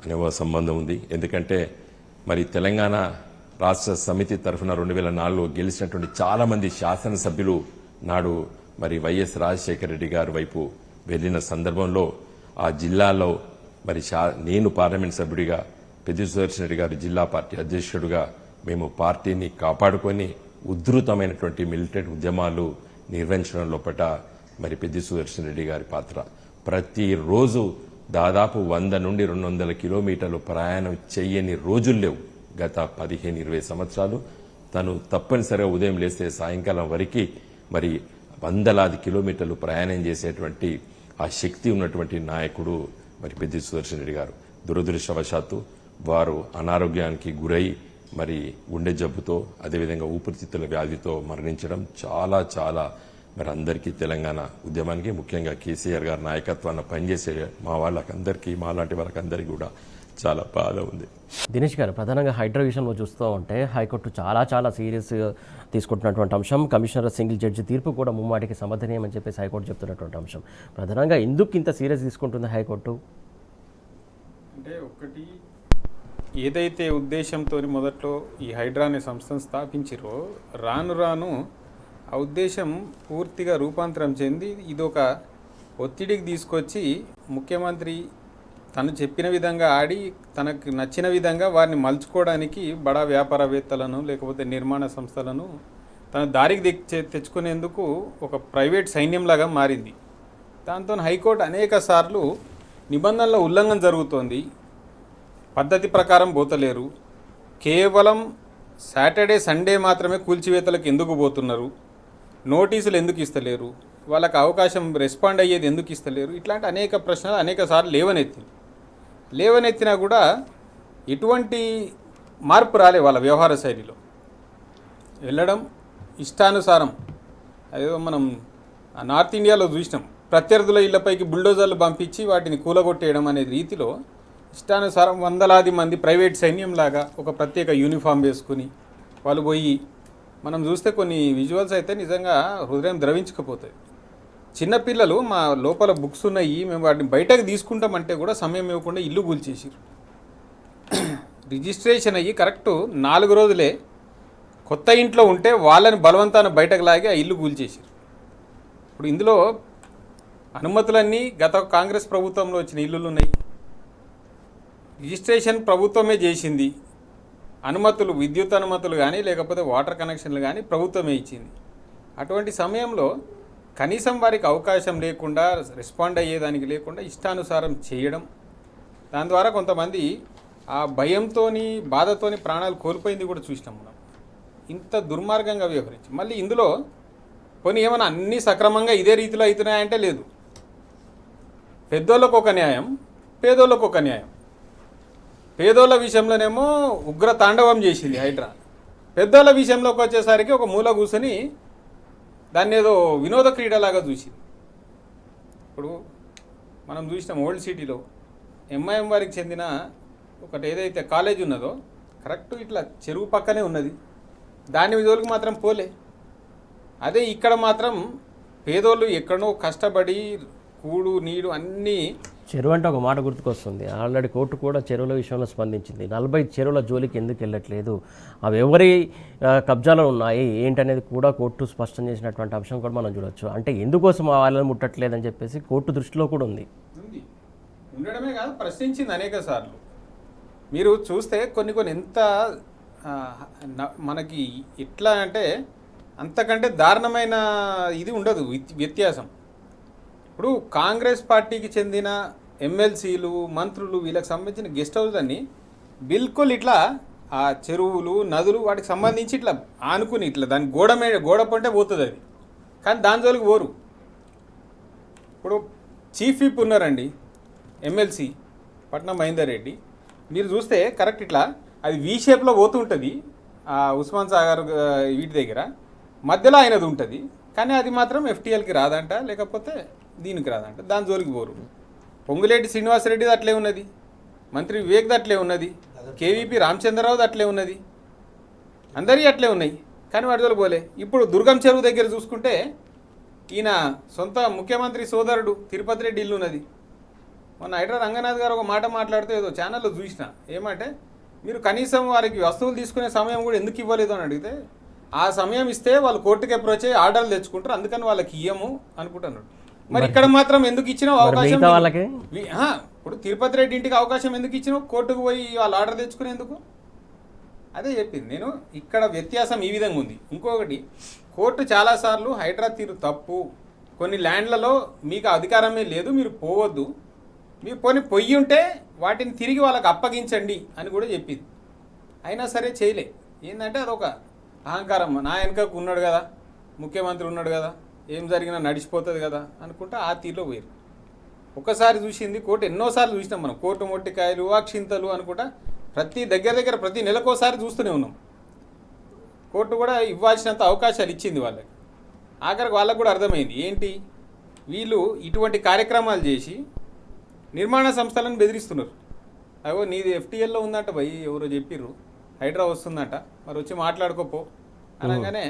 అనుభవ సంబంధం ఉంది. ఎందుకంటే మరి తెలంగాణ రాష్ట్ర సమితి తరఫున 2004లో గెలిచినటువంటి చాలా మంది శాసనసభ్యులు నాడు మరి వైఎస్ రాజశేఖర రెడ్డి గారి వైపు వెళ్లిన సందర్భంలో ఆ జిల్లాలో మరి నేను పార్లమెంట్ సభ్యుడిగా, పెద్ది సుదర్శన్ రెడ్డి గారు జిల్లా పార్టీ అధ్యక్షుడిగా మేము పార్టీని కాపాడుకొని ఉధృతమైనటువంటి మిలిటెంట్ ఉద్యమాలు నిర్వహించడం లోపట మరి పెద్ది సుదర్శన్ రెడ్డి గారి పాత్ర. ప్రతిరోజు దాదాపు 100 నుండి 200 కిలోమీటర్లు ప్రయాణం చేయని రోజులు లేవు గత 15-20 సంవత్సరాలు. తను తప్పనిసరిగా ఉదయం లేస్తే సాయంకాలం వరకు మరి వందలాది కిలోమీటర్లు ప్రయాణం చేసేటువంటి ఆ శక్తి ఉన్నటువంటి నాయకుడు మరి పెద్ది సుదర్శన్ రెడ్డి గారు. దురదృష్టవశాత్తు వారు అనారోగ్యానికి గురై మరి గుండె జబ్బుతో అదేవిధంగా ఊపిరితిత్తుల వ్యాధితో మరణించడం చాలా చాలా మరి అందరికీ, తెలంగాణ ఉద్యమానికి, ముఖ్యంగా కేసీఆర్ గారి నాయకత్వాన్ని పనిచేసే మా వాళ్ళకందరికీ, మాలాంటి వాళ్ళకందరికీ కూడా చాలా బాధ ఉంది. దినేష్ గారు, ప్రధానంగా హైడ్రా విషయంలో చూస్తూ ఉంటే హైకోర్టు చాలా సీరియస్ తీసుకుంటున్నటువంటి అంశం. కమిషనర్ సింగిల్ జడ్జి తీర్పు కూడా ముమ్మాటికి సమర్థనీయమని చెప్పేసి హైకోర్టు చెప్తున్నటువంటి అంశం. ప్రధానంగా ఎందుకు ఇంత సీరియస్ తీసుకుంటుంది హైకోర్టు? అంటే ఒకటి, ఏదైతే ఉద్దేశంతో మొదట్లో ఈ హైడ్రా అనే సంస్థను స్థాపించారో రాను రాను ఆ ఉద్దేశం పూర్తిగా రూపాంతరం చెంది ఇదొక ఒత్తిడికి తీసుకొచ్చి ముఖ్యమంత్రి తను చెప్పిన విధంగా ఆడి తనకు నచ్చిన విధంగా వారిని మలుచుకోవడానికి బడా వ్యాపారవేత్తలను లేకపోతే నిర్మాణ సంస్థలను తన దారికి తెచ్చుకునేందుకు ఒక ప్రైవేట్ సైన్యంలాగా మారింది. దాంతో హైకోర్టు అనేక సార్లు నిబంధనల ఉల్లంఘన జరుగుతోంది, పద్ధతి ప్రకారం పోతలేరు, కేవలం సాటర్డే సండే మాత్రమే కూల్చివేతలకు ఎందుకు పోతున్నారు, నోటీసులు ఎందుకు ఇస్తలేరు, వాళ్ళకి అవకాశం రెస్పాండ్ అయ్యేది ఎందుకు ఇస్తలేరు, ఇట్లాంటి అనేక ప్రశ్నలు అనేక సార్లు లేవనెత్తినా కూడా ఎటువంటి మార్పు రాలే వాళ్ళ వ్యవహార శైలిలో. వెళ్ళడం ఇష్టానుసారం, అదేదో మనం నార్త్ ఇండియాలో చూసినాం, ప్రత్యర్థుల ఇళ్లపైకి బుల్డోజర్లు పంపించి వాటిని కూలగొట్టేయడం అనే రీతిలో ఇష్టానుసారం వందలాది మంది ప్రైవేట్ సైన్యంలాగా ఒక ప్రత్యేక యూనిఫామ్ వేసుకుని వాళ్ళు పోయి, మనం చూస్తే కొన్ని విజువల్స్ అయితే నిజంగా హృదయం ద్రవించకపోతాయి. చిన్నపిల్లలు మా లోపల బుక్స్ ఉన్నాయి, మేము వాటిని బయటకు తీసుకుంటామంటే కూడా సమయం ఇవ్వకుండా ఇల్లు కూల్చేసారు. రిజిస్ట్రేషన్ అయ్యి కరెక్ట్ 4 రోజులే కొత్త ఇంట్లో ఉంటే వాళ్ళని బలవంతాన బయటకు లాగి ఆ ఇల్లు కూల్చేసారు. ఇప్పుడు ఇందులో అనుమతులన్నీ గత కాంగ్రెస్ ప్రభుత్వంలో వచ్చిన ఇల్లులు ఉన్నాయి, రిజిస్ట్రేషన్ ప్రభుత్వమే చేసింది, అనుమతులు విద్యుత్ అనుమతులు కానీ లేకపోతే వాటర్ కనెక్షన్లు కానీ ప్రభుత్వమే ఇచ్చింది. అటువంటి సమయంలో కనీసం వారికి అవకాశం లేకుండా, రెస్పాండ్ అయ్యేదానికి లేకుండా ఇష్టానుసారం చేయడం, దాని ద్వారా కొంతమంది ఆ భయంతోని బాధతోని ప్రాణాలు కోల్పోయింది కూడా చూసినాం మనం. ఇంత దుర్మార్గంగా వ్యవహరించి మళ్ళీ ఇందులో పోనీ ఏమైనా అన్నీ సక్రమంగా ఇదే రీతిలో అవుతున్నాయంటే లేదు. పెద్దోళ్ళకు ఒక న్యాయం, పేదోళ్ళకు ఒక న్యాయం. పేదోళ్ళ విషయంలోనేమో ఉగ్ర తాండవం చేసింది హైడ్రా, పెద్దోళ్ళ విషయంలోకి వచ్చేసరికి ఒక మూల కూర్చొని దాన్ని ఏదో వినోద క్రీడలాగా చూసింది. ఇప్పుడు మనం చూసినాం ఓల్డ్ సిటీలో ఎంఐఎం వారికి చెందిన ఒకటి ఏదైతే కాలేజ్ ఉన్నదో కరెక్ట్ ఇట్లా చెరువు పక్కనే ఉన్నది, దాని జోలికి మాత్రం పోలే. అదే ఇక్కడ మాత్రం పేదోళ్ళు ఎక్కడో కష్టపడి కూడు నీడు అన్నీ. చెరువు అంటే ఒక మాట గుర్తుకొస్తుంది, ఆల్రెడీ కోర్టు కూడా చెరువుల విషయంలో స్పందించింది. 40 చెరువుల జోలికి ఎందుకు వెళ్ళట్లేదు, అవి ఎవరి కబ్జాలో ఉన్నాయి ఏంటనేది కూడా కోర్టు స్పష్టం చేసినటువంటి అంశం కూడా మనం చూడొచ్చు. అంటే ఎందుకోసం ఆ వాళ్ళని ముట్టట్లేదని చెప్పేసి కోర్టు దృష్టిలో కూడా ఉంది. ఉండడమే కాదు, ప్రశ్నించింది అనేక సార్లు. మీరు చూస్తే కొన్ని ఎంత మనకి ఎట్లా అంటే అంతకంటే దారుణమైన ఇది ఉండదు వ్యత్యాసం. ఇప్పుడు కాంగ్రెస్ పార్టీకి చెందిన ఎమ్మెల్సీలు, మంత్రులు, వీళ్ళకి సంబంధించిన గెస్ట్ హౌస్ అన్నీ బిల్కుల్ ఇట్లా ఆ చెరువులు, నదులు వాటికి సంబంధించి ఇట్లా ఆనుకుని ఇట్లా దాని గోడ పంటే పోతుంది అది, కానీ దాని జోలికి పోరు. ఇప్పుడు చీఫ్ విప్ ఉన్నారండి ఎమ్మెల్సీ పట్నం మహేందర్ రెడ్డి, మీరు చూస్తే కరెక్ట్ ఇట్లా అది వి షేప్లో పోతుంటుంది ఉస్మాన్ సాగర్ వీటి దగ్గర, మధ్యలో ఆయనది ఉంటుంది, కానీ అది మాత్రం ఎఫ్టీఎల్కి రాదంట, లేకపోతే దీనికి రాదంట, దాని జోలికి పోరు. పొంగులేటి శ్రీనివాసరెడ్డిది అట్లే ఉన్నది, మంత్రి వివేక్ది అట్లే ఉన్నది, కేవీపీ రామచంద్రరావుది అట్లే ఉన్నది, అందరికీ అట్లే ఉన్నాయి, కానీ వాటి జోలికి పోలే. ఇప్పుడు దుర్గం చెరువు దగ్గర చూసుకుంటే ఈయన సొంత ముఖ్యమంత్రి సోదరుడు తిరుపతి రెడ్డి ఇల్లు ఉన్నది. మొన్న హైడ్రా రంగనాథ్ గారు ఒక మాట మాట్లాడితే ఏదో ఛానల్లో చూసిన, ఏమంటే మీరు కనీసం వారికి వస్తువులు తీసుకునే సమయం కూడా ఎందుకు ఇవ్వలేదు అని అడిగితే ఆ సమయం ఇస్తే వాళ్ళు కోర్టుకి అప్రోచ్ అయ్యి ఆర్డర్లు తెచ్చుకుంటారు, అందుకని వాళ్ళకి ఇయ్యము అనుకుంటున్నాడు. మరి ఇక్కడ మాత్రం ఎందుకు ఇచ్చినావు అవకాశం? వాళ్ళకి ఇప్పుడు తిరుపతి రెడ్డి ఇంటికి అవకాశం ఎందుకు ఇచ్చినావు? కోర్టుకు పోయి వాళ్ళు ఆర్డర్ తెచ్చుకునేందుకు? అదే చెప్పింది నేను. ఇక్కడ వ్యత్యాసం ఈ విధంగా ఉంది. ఇంకొకటి, కోర్టు చాలాసార్లు హైడ్రా తీరు తప్పు, కొన్ని ల్యాండ్లలో మీకు అధికారమే లేదు, మీరు పోవద్దు, మీరు పొయ్యి ఉంటే వాటిని తిరిగి వాళ్ళకి అప్పగించండి అని కూడా చెప్పింది. అయినా సరే చేయలే. ఏంటంటే అదొక అహంకారం, నా వెనకకు ఉన్నాడు కదా, ముఖ్యమంత్రి ఉన్నాడు కదా, ఏం జరిగినా నడిచిపోతుంది కదా అనుకుంటా ఆ తీరులో పోయారు. ఒకసారి చూసింది కోర్టు, ఎన్నోసార్లు చూసినాం మనం, కోర్టు మొట్టికాయలు అక్షింతలు అనుకుంటా ప్రతి నెలకోసారి చూస్తూనే ఉన్నాం. కోర్టు కూడా ఇవ్వాల్సినంత అవకాశాలు ఇచ్చింది వాళ్ళకి. ఆఖరికి వాళ్ళకు కూడా అర్థమైంది ఏంటి, వీళ్ళు ఇటువంటి కార్యక్రమాలు చేసి నిర్మాణ సంస్థలను బెదిరిస్తున్నారు. అవో నీది FTLలో ఉందంట భయ్, ఎవరో చెప్పిర్రు, హైడ్రా వస్తుందంట, మరి వచ్చి మాట్లాడుకోపో అనగానే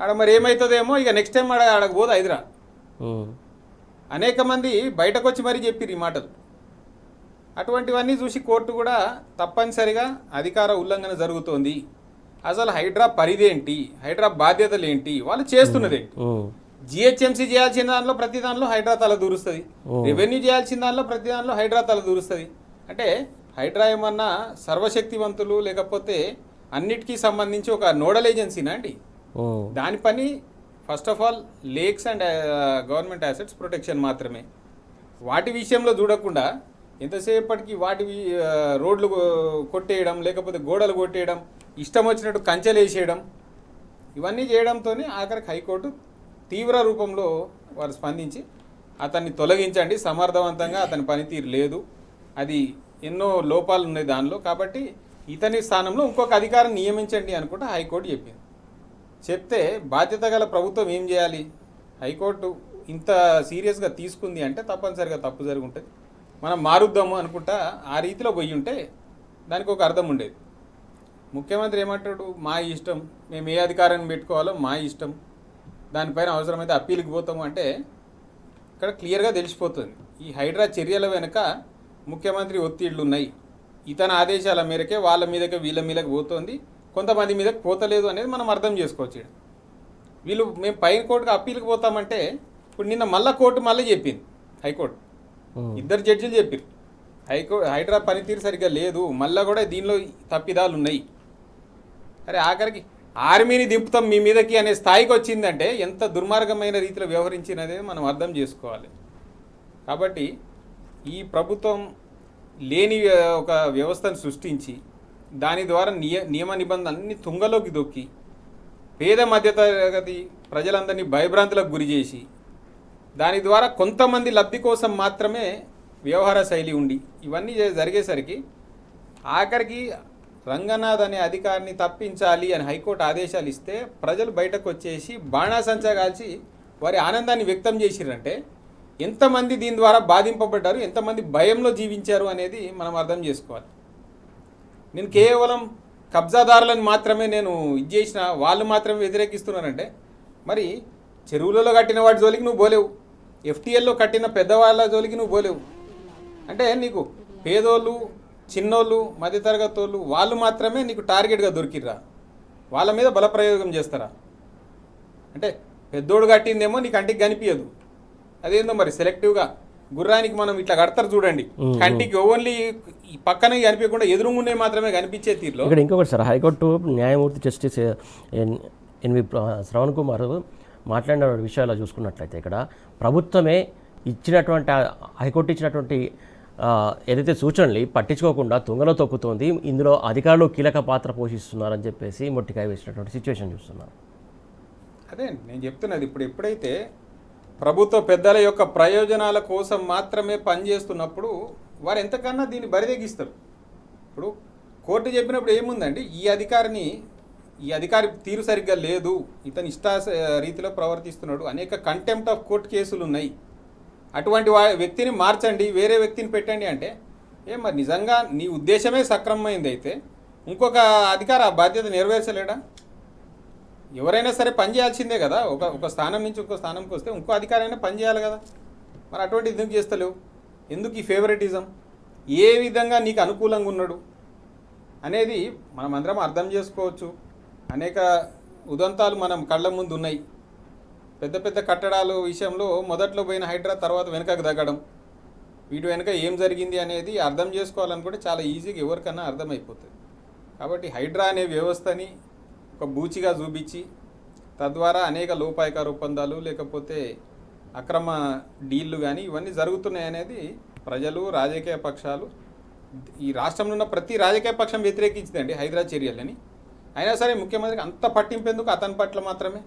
ఆడ మరి ఏమవుతుందేమో, ఇక నెక్స్ట్ టైం ఆడకు పోదు హైడ్రా. అనేక మంది బయటకు వచ్చి మరీ చెప్పిర్రు ఈ మాటలు. అటువంటివన్నీ చూసి కోర్టు కూడా తప్పనిసరిగా అధికార ఉల్లంఘన జరుగుతోంది, అసలు హైడ్రా పరిధేంటి, హైడ్రా బాధ్యతలు ఏంటి, వాళ్ళు చేస్తున్నదేంటి, GHMC చేయాల్సిన దానిలో ప్రతి దానిలో హైడ్రా తల దూరుస్తుంది, రెవెన్యూ చేయాల్సిన దానిలో ప్రతి దానిలో హైడ్రా తల దూరుస్తుంది. అంటే హైడ్రా ఏమన్నా సర్వశక్తివంతులు లేకపోతే అన్నిటికీ సంబంధించి ఒక నోడల్ ఏజెన్సీనా అండి? దాని పని first of all lakes and government assets protection మాత్రమే. వాటి విషయంలో చూడకుండా ఎంతసేపటికి వాటి రోడ్లు కొట్టేయడం, లేకపోతే గోడలు కొట్టేయడం, ఇష్టం వచ్చినట్టు కంచెలు వేసేయడం, ఇవన్నీ చేయడంతో ఆఖరికి హైకోర్టు తీవ్ర రూపంలో వారు స్పందించి అతన్ని తొలగించండి, సమర్థవంతంగా అతని పనితీరు లేదు, అది ఎన్నో లోపాలు ఉన్నాయి దానిలో, కాబట్టి ఇతని స్థానంలో ఇంకొక అధికారం నియమించండి అనుకుంటే హైకోర్టు చెప్పింది. చెప్తే బాధ్యత గల ప్రభుత్వం ఏం చేయాలి? హైకోర్టు ఇంత సీరియస్గా తీసుకుంది అంటే తప్పనిసరిగా తప్పు జరిగి ఉంటుంది, మనం మారుద్దాము అనుకుంటా ఆ రీతిలో పోయి ఉంటే దానికి ఒక అర్థం ఉండేది. ముఖ్యమంత్రి ఏమంటాడు, మా ఇష్టం, మేము ఏ అధికారాన్ని పెట్టుకోవాలో మా ఇష్టం, దానిపైన అవసరమైతే అప్పీల్కి పోతాము అంటే ఇక్కడ క్లియర్గా తెలిసిపోతుంది. ఈ హైడ్రా చర్యల వెనుక ముఖ్యమంత్రి ఒత్తిళ్లు ఉన్నాయి, ఇతని ఆదేశాల మేరకే వాళ్ళ మీదకే వీళ్ళ మీదకి పోతుంది, కొంతమంది మీదకి పోతలేదు అనేది మనం అర్థం చేసుకోవచ్చు. వీళ్ళు మేము పైన కోర్టుకు అప్పీల్కి పోతామంటే ఇప్పుడు నిన్న మళ్ళా కోర్టు మళ్ళీ చెప్పింది, హైకోర్టు ఇద్దరు జడ్జిలు చెప్పారు హైడ్రా పనితీరు సరిగ్గా లేదు, మళ్ళీ కూడా దీనిలో తప్పిదాలు ఉన్నాయి. అరే ఆఖరికి ఆర్మీని దింపుతాం మీ మీదకి అనే స్థాయికి వచ్చిందంటే ఎంత దుర్మార్గమైన రీతిలో వ్యవహరించినదే మనం అర్థం చేసుకోవాలి. కాబట్టి ఈ ప్రభుత్వం లేని ఒక వ్యవస్థను సృష్టించి దాని ద్వారా నియమ నిబంధనలన్నీ తుంగలోకి దొక్కి పేద మధ్యతరగతి ప్రజలందరినీ భయభ్రాంతులకు గురి చేసి దాని ద్వారా కొంతమంది లబ్ధి కోసం మాత్రమే వ్యవహార శైలి ఉండి ఇవన్నీ జరిగేసరికి ఆఖరికి రంగనాథ్ అనే అధికారిని తప్పించాలి అని హైకోర్టు ఆదేశాలు ఇస్తే ప్రజలు బయటకు వచ్చేసి బాణాసంచా కాల్చి వారి ఆనందాన్ని వ్యక్తం చేసిరంటే ఎంతమంది దీని ద్వారా బాధింపబడ్డారు, ఎంతమంది భయంలో జీవించారు అనేది మనం అర్థం చేసుకోవాలి. నేను కేవలం కబ్జాదారులను మాత్రమే నేను ఇది చేసిన, వాళ్ళు మాత్రమే వ్యతిరేకిస్తున్నానంటే మరి చెరువులలో కట్టిన వాటి జోలికి నువ్వు పోలేవు, FTLలో కట్టిన పెద్దవాళ్ళ జోలికి నువ్వు పోలేవు. అంటే నీకు పేదోళ్ళు, చిన్నోళ్ళు, మధ్యతరగతి వాళ్ళు వాళ్ళు మాత్రమే నీకు టార్గెట్గా దొరికిర్రా, వాళ్ళ మీద బలప్రయోగం చేస్తారా? అంటే పెద్దోడు కట్టిందేమో నీ కంటికి కనిపించదు, అదేందో మరి సెలెక్టివ్గా గుర్రానికి మనం ఇట్లా కడతారు చూడండి, కంటికి ఓన్లీ పక్కనే కనిపించకుండా ఎదురుగుండే మాత్రమే కనిపించే తీరులో. ఇక్కడ ఇంకొకటి సార్, హైకోర్టు న్యాయమూర్తి జస్టిస్ ఎన్వి శ్రవణ్ కుమార్ మాట్లాడిన విషయాలు చూసుకున్నట్లయితే ఇక్కడ ప్రభుత్వమే ఇచ్చినటువంటి హైకోర్టు ఇచ్చినటువంటి ఏదైతే సూచనలు పట్టించుకోకుండా తుంగలో తొక్కుతోంది, ఇందులో అధికారులు కీలక పాత్ర పోషిస్తున్నారని చెప్పేసి మొట్టికాయ వేసినటువంటి సిచ్యువేషన్ చూస్తున్నాం. అదే నేను చెప్తున్నది, ఇప్పుడు ఎప్పుడైతే ప్రభుత్వ పెద్దల యొక్క ప్రయోజనాల కోసం మాత్రమే పనిచేస్తున్నప్పుడు వారు ఎంతకన్నా దీన్ని బరిదెగిస్తారు. ఇప్పుడు కోర్టు చెప్పినప్పుడు ఏముందండి, ఈ అధికారి తీరు సరిగ్గా లేదు, ఇతని ఇష్ట రీతిలో ప్రవర్తిస్తున్నాడు, అనేక కంటెంప్ట్ ఆఫ్ కోర్టు కేసులు ఉన్నాయి, అటువంటి వ్యక్తిని మార్చండి, వేరే వ్యక్తిని పెట్టండి అంటే మరి నిజంగా నీ ఉద్దేశమే సక్రమమైంది అయితే ఇంకొక అధికారి ఆ బాధ్యత నెరవేర్చలేడా? ఎవరైనా సరే పని చేయాల్సిందే కదా, ఒక స్థానం నుంచి ఇంకో స్థానంకి వస్తే ఇంకో అధికారైనా పని చేయాలి కదా, మరి అటువంటి ఎందుకు చేస్తలేవు? ఎందుకు ఈ ఫేవరెటిజం? ఏ విధంగా నీకు అనుకూలంగా ఉన్నాడు? అనేది మనం అందరం అర్థం చేసుకోవచ్చు. అనేక ఉదంతాలు మనం కళ్ళ ముందు ఉన్నాయి. పెద్ద పెద్ద కట్టడాలు విషయంలో మొదట్లో పోయిన హైడ్రా తర్వాత వెనకకు తగ్గడం, వీటి వెనక ఏం జరిగింది అనేది అర్థం చేసుకోవాలనుకుంటే చాలా ఈజీగా ఎవరికన్నా అర్థమైపోతుంది. కాబట్టి హైడ్రా అనే వ్యవస్థని ఒక బూచిగా చూపించి తద్వారా అనేక లోపాయకార ఒప్పందాలు లేకపోతే అక్రమ డీళ్లు కానీ ఇవన్నీ జరుగుతున్నాయి అనేది ప్రజలు, రాజకీయ పక్షాలు, ఈ రాష్ట్రంలో ఉన్న ప్రతి రాజకీయ పక్షం వ్యతిరేకించిందండి హైడ్రా చర్యలని. అయినా సరే ముఖ్యమంత్రికి అంత పట్టింపెందుకు అతని పట్ల మాత్రమే?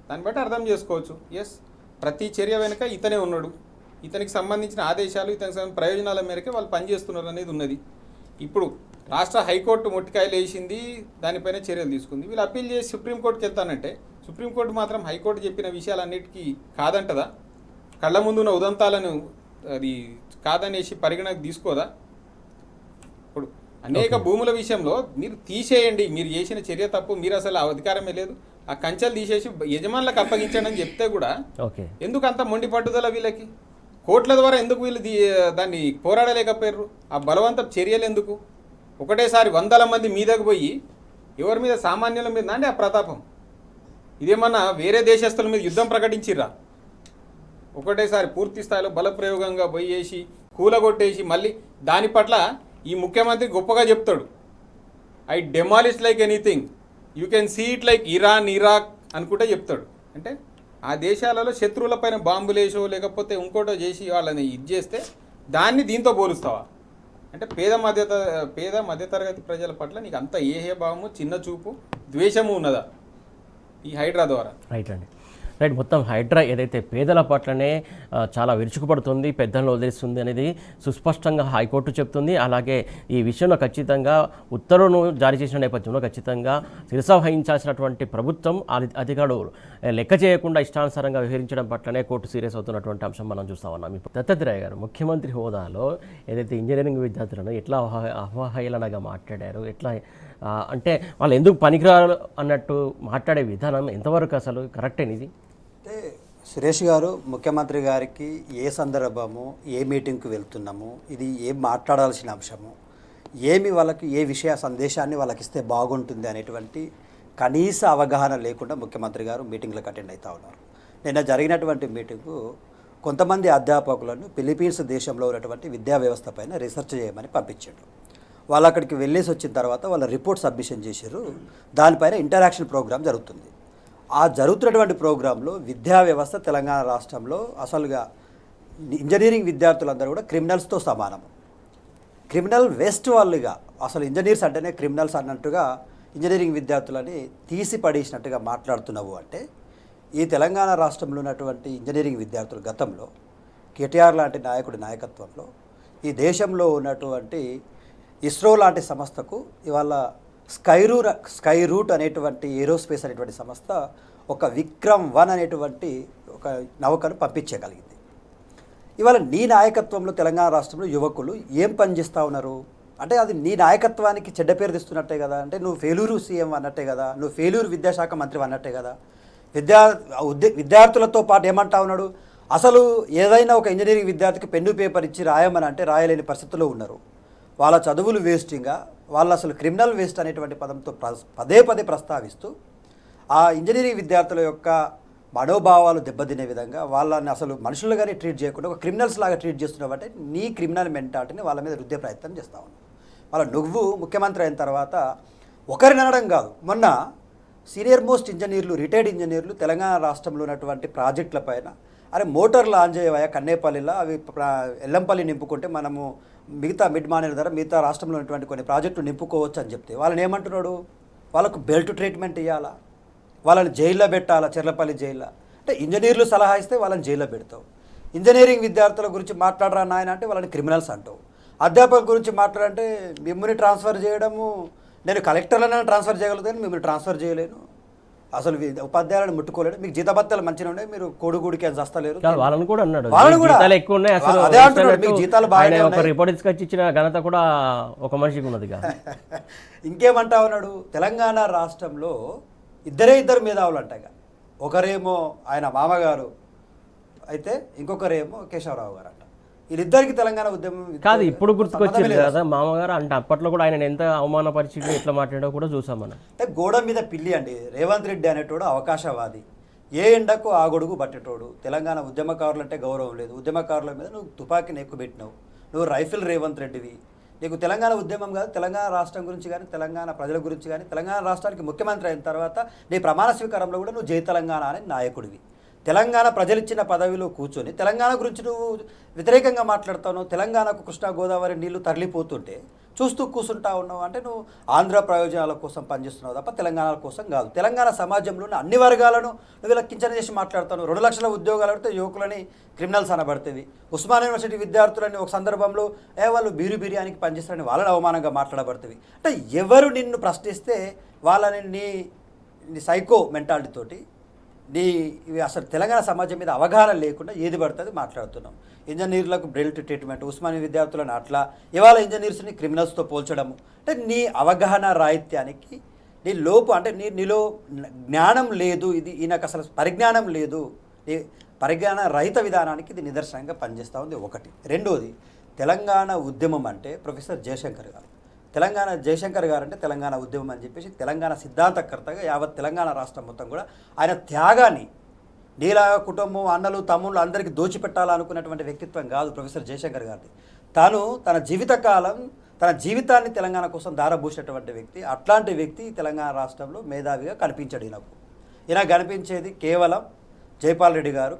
దాన్ని బట్టి అర్థం చేసుకోవచ్చు. ఎస్, ప్రతి చర్య వెనుక ఇతనే ఉన్నాడు, ఇతనికి సంబంధించిన ఆదేశాలు, ఇతనికి సంబంధించిన ప్రయోజనాల మేరకే వాళ్ళు పనిచేస్తున్నారు అనేది ఉన్నది. ఇప్పుడు రాష్ట్ర హైకోర్టు మొట్టికాయలు వేసింది, దానిపైన చర్యలు తీసుకుంది. వీళ్ళు అప్పీల్ చేసి సుప్రీంకోర్టుకి వెళ్తానంటే సుప్రీంకోర్టు మాత్రం హైకోర్టు చెప్పిన విషయాలన్నిటికీ కాదంటదా? కళ్ళ ముందున్న ఉదంతాలను అది కాదనేసి పరిగణకు తీసుకోదా? ఇప్పుడు అనేక భూముల విషయంలో మీరు తీసేయండి, మీరు చేసిన చర్య తప్పు, మీరు అసలు అధికారమే లేదు, ఆ కంచెలు తీసేసి యజమానులకు అప్పగించండి అని చెప్తే కూడా ఎందుకు అంత మొండి పట్టుదల వీళ్ళకి? కోర్టుల ద్వారా ఎందుకు వీళ్ళు దాన్ని పోరాడలేకపోయారు? ఆ బలవంత చర్యలు ఎందుకు? ఒకటేసారి 100 మంది మీదకు పోయి ఎవరి మీద, సామాన్యుల మీద అండి ఆ ప్రతాపం? ఇదేమన్నా వేరే దేశస్తుల మీద యుద్ధం ప్రకటించిర్రా? ఒకటేసారి పూర్తి స్థాయిలో బలప్రయోగంగా పోయేసి కూలగొట్టేసి మళ్ళీ దాని పట్ల ఈ ముఖ్యమంత్రి గొప్పగా చెప్తాడు, I demolish like anything, you can see it like Iran, Iraq అనుకుంటే చెప్తాడు. అంటే ఆ దేశాలలో శత్రువులపైన బాంబులేసో లేకపోతే ఇంకోటో చేసి వాళ్ళని ఇది చేస్తే దాన్ని దీంతో పోలుస్తావా? అంటే పేద మధ్యతరగతి ప్రజల పట్ల నీకు అంత ఏహేభావము, చిన్న చూపు, ద్వేషము ఉన్నదా ఈ హైడ్రా ద్వారా? రైట్ అండి, రైట్. మొత్తం హైడ్రా ఏదైతే పేదల పట్లనే చాలా విరుచుకుపడుతుంది, పెద్దలను వదిలేస్తుంది అనేది సుస్పష్టంగా హైకోర్టు చెప్తుంది. అలాగే ఈ విషయంలో ఖచ్చితంగా ఉత్తర్వును జారీ చేసిన నేపథ్యంలో ఖచ్చితంగా శిరస వహించాల్సినటువంటి ప్రభుత్వం అధికారులు లెక్క చేయకుండా ఇష్టానుసారంగా వ్యవహరించడం పట్లనే కోర్టు సీరియస్ అవుతున్నటువంటి అంశం మనం చూస్తా ఉన్నాం. ఇప్పుడు దత్తాత్రేయ గారు ముఖ్యమంత్రి హోదాలో ఏదైతే ఇంజనీరింగ్ విద్యార్థులను ఎట్లా అవహేళనగా మాట్లాడారు, ఎట్లా అంటే వాళ్ళు ఎందుకు పనికిరారు అన్నట్టు మాట్లాడే విధానం ఎంతవరకు అసలు కరెక్ట్ అనేది? అంటే సురేష్ గారు, ముఖ్యమంత్రి గారికి ఏ సందర్భము, ఏ మీటింగ్కి వెళ్తున్నాము, ఇది ఏం మాట్లాడాల్సిన అంశము, ఏమి వాళ్ళకి ఏ విషయ సందేశాన్ని వాళ్ళకి ఇస్తే బాగుంటుంది అనేటువంటి కనీస అవగాహన లేకుండా ముఖ్యమంత్రి గారు మీటింగ్లకు అటెండ్ అవుతూ ఉన్నారు. నిన్న జరిగినటువంటి మీటింగు కొంతమంది అధ్యాపకులను ఫిలిప్పీన్స్ దేశంలో ఉన్నటువంటి విద్యా వ్యవస్థ పైన రీసెర్చ్ చేయమని పంపించారు. వాళ్ళు అక్కడికి వెళ్ళేసి వచ్చిన తర్వాత వాళ్ళ రిపోర్ట్ సబ్మిషన్ చేశారు. దానిపైన ఇంటరాక్షన్ ప్రోగ్రామ్ జరుగుతుంది. ఆ జరుగుతున్నటువంటి ప్రోగ్రాంలో విద్యా వ్యవస్థ తెలంగాణ రాష్ట్రంలో అసలుగా ఇంజనీరింగ్ విద్యార్థులందరూ కూడా క్రిమినల్స్తో సమానము, క్రిమినల్ వేస్ట్ వాళ్ళుగా, అసలు ఇంజనీర్స్ అంటేనే క్రిమినల్స్ అన్నట్టుగా ఇంజనీరింగ్ విద్యార్థులని తీసి పడేసినట్టుగా మాట్లాడుతున్నావు. అంటే ఈ తెలంగాణ రాష్ట్రంలో ఉన్నటువంటి ఇంజనీరింగ్ విద్యార్థులు గతంలో కేటీఆర్ లాంటి నాయకుడి నాయకత్వంలో ఈ దేశంలో ఉన్నటువంటి ఇస్రో లాంటి సంస్థకు ఇవాళ స్కై రూట్ అనేటువంటి ఏరోస్పేస్ అనేటువంటి సంస్థ ఒక విక్రమ్-1 అనేటువంటి ఒక నౌకను పంపించగలిగింది. ఇవాళ నీ నాయకత్వంలో తెలంగాణ రాష్ట్రంలో యువకులు ఏం పని చేస్తూ ఉన్నారు అంటే అది నీ నాయకత్వానికి చెడ్డ పేరు తెస్తున్నట్టే కదా. అంటే నువ్వు ఫెయిల్యూరు సీఎం అన్నట్టే కదా, నువ్వు ఫెయిల్యూరు విద్యాశాఖ మంత్రి అన్నట్టే కదా. విద్యార్థులతో పాటు ఏమంటా ఉన్నాడు, అసలు ఏదైనా ఒక ఇంజనీరింగ్ విద్యార్థికి పెన్ను పేపర్ ఇచ్చి రాయమని అంటే రాయలేని పరిస్థితుల్లో ఉన్నారు. వాళ్ళ చదువులు వేస్టింగ్గా, వాళ్ళు అసలు క్రిమినల్ వేస్ట్ అనేటువంటి పదంతో పదే పదే ప్రస్తావిస్తూ ఆ ఇంజనీరింగ్ విద్యార్థుల యొక్క మనోభావాలు దెబ్బతినే విధంగా వాళ్ళని అసలు మనుషులుగానే ట్రీట్ చేయకుండా ఒక క్రిమినల్స్ లాగా ట్రీట్ చేస్తున్నావు. అంటే నీ క్రిమినల్ మెంటాలిటీని వాళ్ళ మీద రుద్దే ప్రయత్నం చేస్తూ ఉన్నావు. వాళ్ళ నువ్వు ముఖ్యమంత్రి అయిన తర్వాత ఒకరిని అనడం కాదు, మొన్న సీనియర్ మోస్ట్ ఇంజనీర్లు, రిటైర్డ్ ఇంజనీర్లు తెలంగాణ రాష్ట్రంలో ఉన్నటువంటి ప్రాజెక్టుల పైన అరే మోటార్లు ఆన్ చేయవా కన్నేపల్లిలో, అవి ఎల్లంపల్లి నింపుకుంటే మనము మిగతా మిడ్ మానేర్ ద్వారా మిగతా రాష్ట్రంలో ఉన్నటువంటి కొన్ని ప్రాజెక్టులు నింపుకోవచ్చు అని చెప్తే వాళ్ళని ఏమంటున్నాడు, వాళ్ళకు బెల్ట్ ట్రీట్మెంట్ ఇవ్వాలా, వాళ్ళని జైల్లో పెట్టాలా, చెర్లపల్లి జైల్లో. అంటే ఇంజనీర్లు సలహా ఇస్తే వాళ్ళని జైల్లో పెడతావు. ఇంజనీరింగ్ విద్యార్థుల గురించి మాట్లాడరా నాయన అంటే వాళ్ళని క్రిమినల్స్ అంటావు. అధ్యాపకుల గురించి మాట్లాడంటే మిమ్మల్ని ట్రాన్స్ఫర్ చేయడము, నేను కలెక్టర్లను ట్రాన్స్ఫర్ చేయగలుగుతాను, మిమ్మల్ని ట్రాన్స్ఫర్ చేయలేను, అసలు ఉపాధ్యాయులను ముట్టుకోలేడు, మీకు జీతభత్యాలు మంచిగా ఉన్నాయి, మీరు కోడిగూడికి అని చస్తలేరు. వాళ్ళని కూడా అన్నాడు, వాళ్ళు కూడా ఎక్కువ ఉన్నాయి, అదే అంటున్నాడు, మీకు జీతాలు బాగానే ఉన్నాయి. రిపోర్ట్ తీసుకొచ్చి ఇచ్చిన ఘనత కూడా ఒక మనిషికి ఉన్నది. ఇంకేమంటా ఉన్నాడు, తెలంగాణ రాష్ట్రంలో ఇద్దరు మేధావులు అంటగా, ఒకరేమో ఆయన మామగారు అయితే ఇంకొకరేమో కేశవరావు గారు అంట. వీళ్ళిద్దరికి తెలంగాణ ఉద్యమం కాదు ఇప్పుడు గుర్తుకొచ్చింది సంబంధమే లేదు. కదా మామగారు, అంటే అప్పట్లో కూడా ఆయన ఎంత అవమానపరిచి ఎట్లా మాట్లాడో కూడా చూసాం మనం. అంటే గోడ మీద పిల్లి అండి. రేవంత్ రెడ్డి అనేటోడు అవకాశవాది, ఏ ఎండకు ఆ గొడుగు పట్టేటోడు. తెలంగాణ ఉద్యమకారులు అంటే గౌరవం లేదు. ఉద్యమకారుల మీద నువ్వు తుపాకీని ఎక్కుపెట్టినావు. నువ్వు రైఫిల్ రేవంత్ రెడ్డివి. నీకు తెలంగాణ ఉద్యమం కాదు, తెలంగాణ రాష్ట్రం గురించి కానీ తెలంగాణ ప్రజల గురించి కానీ, తెలంగాణ రాష్ట్రానికి ముఖ్యమంత్రి అయిన తర్వాత నీ ప్రమాణ స్వీకారంలో కూడా నువ్వు జై తెలంగాణ అనే నాయకుడివి. తెలంగాణ ప్రజలిచ్చిన పదవిలో కూర్చొని తెలంగాణ గురించి నువ్వు వ్యతిరేకంగా మాట్లాడుతావు. తెలంగాణకు కృష్ణా గోదావరి నీళ్లు తరలిపోతుంటే చూస్తూ కూర్చుంటా ఉన్నావు అంటే నువ్వు ఆంధ్ర ప్రయోజనాల కోసం పనిచేస్తున్నావు తప్ప తెలంగాణ కోసం కాదు. తెలంగాణ సమాజంలోని అన్ని వర్గాలను నువ్వు ఇలా కించన చేసి మాట్లాడుతావు. 2 లక్షల ఉద్యోగాలు అడిగితే యువకులని క్రిమినల్స్ అనబడుతుంది. ఉస్మానియా యూనివర్సిటీ విద్యార్థులని ఒక సందర్భంలో వాళ్ళు బిర్యానీకి పనిచేస్తారని వాళ్ళని అవమానంగా మాట్లాడబడుతుంది. అంటే ఎవరు నిన్ను ప్రశ్నిస్తే వాళ్ళని నీ సైకో మెంటాలిటీతోటి ఇవి అసలు తెలంగాణ సమాజం మీద అవగాహన లేకుండా ఏది పడుతుంది మాట్లాడుతున్నాం. ఇంజనీర్లకు బ్రెల్ట్ ట్రీట్మెంట్, ఉస్మానియా విద్యార్థులను అట్లా, ఇవాళ ఇంజనీర్స్ని క్రిమినల్స్తో పోల్చడము అంటే నీ అవగాహన రాహిత్యానికి, నీ లోపు అంటే నీలో జ్ఞానం లేదు. ఈయనకు అసలు పరిజ్ఞానం లేదు. నీ పరిజ్ఞాన రహిత విధానానికి ఇది నిదర్శనంగా పనిచేస్తూ ఉంది. ఒకటి. రెండోది, తెలంగాణ ఉద్యమం అంటే ప్రొఫెసర్ జయశంకర్ గారు. జయశంకర్ గారు అంటే తెలంగాణ ఉద్యమం అని చెప్పేసి తెలంగాణ సిద్ధాంతకర్తగా యావత్ తెలంగాణ రాష్ట్రం మొత్తం కూడా ఆయన త్యాగాన్ని, నీలా కుటుంబం అన్నలు తమ్ముళ్ళు అందరికీ దోచిపెట్టాలనుకున్నటువంటి వ్యక్తిత్వం కాదు ప్రొఫెసర్ జయశంకర్ గారిది. తాను తన జీవితకాలం తన జీవితాన్ని తెలంగాణ కోసం దారబూసినటువంటి వ్యక్తి. అట్లాంటి వ్యక్తి తెలంగాణ రాష్ట్రంలో మేధావిగా కనిపించాడు. ఈయన కనిపించేది కేవలం జైపాల్ రెడ్డి గారు,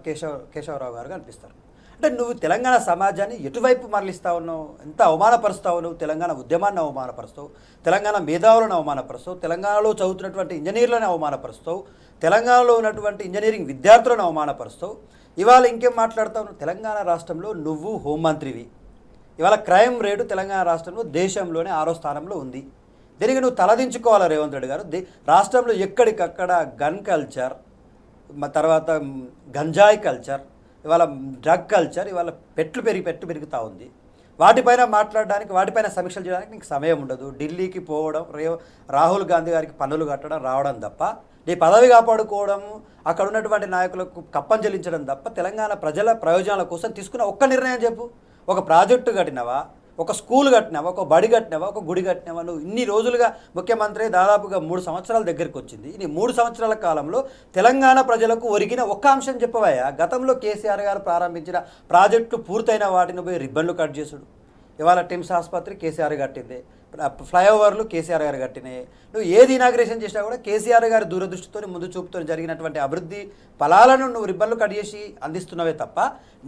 కేశవరావు గారు కనిపిస్తారు. అంటే నువ్వు తెలంగాణ సమాజాన్ని ఎటువైపు మరలిస్తా ఉన్నావు, ఎంత అవమానపరుస్తావు. నువ్వు తెలంగాణ ఉద్యమాన్ని అవమానపరుస్తావు, తెలంగాణ మేధావులను అవమానపరుస్తావు, తెలంగాణలో చదువుతున్నటువంటి ఇంజనీర్లను అవమానపరుస్తావు, తెలంగాణలో ఉన్నటువంటి ఇంజనీరింగ్ విద్యార్థులను అవమానపరుస్తావు. ఇవాళ ఇంకేం మాట్లాడతావు? తెలంగాణ రాష్ట్రంలో నువ్వు హోంమంత్రివి. ఇవాళ క్రైమ్ రేటు తెలంగాణ రాష్ట్రంలో దేశంలోనే 6వ స్థానంలో ఉంది. దీనికి నువ్వు తలదించుకోవాలి రేవంత్ రెడ్డి గారు. రాష్ట్రంలో ఎక్కడికక్కడ గన్ కల్చర్, తర్వాత గంజాయి కల్చర్, ఇవాళ డ్రగ్ కల్చర్, ఇవాళ పెట్టు పెరుగుతూ ఉంది. వాటిపైన మాట్లాడడానికి, వాటిపైన సమీక్షలు చేయడానికి నీకు సమయం ఉండదు. ఢిల్లీకి పోవడం, రాహుల్ గాంధీ గారికి పన్నులు కట్టడం, రావడం తప్ప, నీ పదవి కాపాడుకోవడం, అక్కడ ఉన్నటువంటి నాయకులకు కప్పంజలించడం తప్ప తెలంగాణ ప్రజల ప్రయోజనాల కోసం తీసుకున్న ఒక్క నిర్ణయం చెప్పు. ఒక ప్రాజెక్టు కట్టినవా, ఒక స్కూల్ కట్టినావా, ఒక బడి కట్టినావా, ఒక గుడి కట్టినావా? నువ్వు ఇన్ని రోజులుగా ముఖ్యమంత్రి, దాదాపుగా 3 సంవత్సరాల దగ్గరికి వచ్చింది. ఈ 3 సంవత్సరాల కాలంలో తెలంగాణ ప్రజలకు ఒరిగిన ఒక్క అంశం చెప్పవయ్యా. గతంలో కేసీఆర్ గారు ప్రారంభించిన ప్రాజెక్టు పూర్తయిన వాటిని పోయి రిబ్బన్లు కట్ చేసుడు. ఇవాళ టిమ్స్ ఆసుపత్రి కేసీఆర్ కట్టింది, ఫ్లైఓవర్లు కేసీఆర్ గారు కట్టినాయి. నువ్వు ఏది ఇనాగ్రేషన్ చేసినా కూడా కేసీఆర్ గారి దూరదృష్టితో, ముందు చూపుతో జరిగినటువంటి అభివృద్ధి ఫలాలను నువ్వు రిబ్బన్లు కట్ చేసి అందిస్తున్నవే తప్ప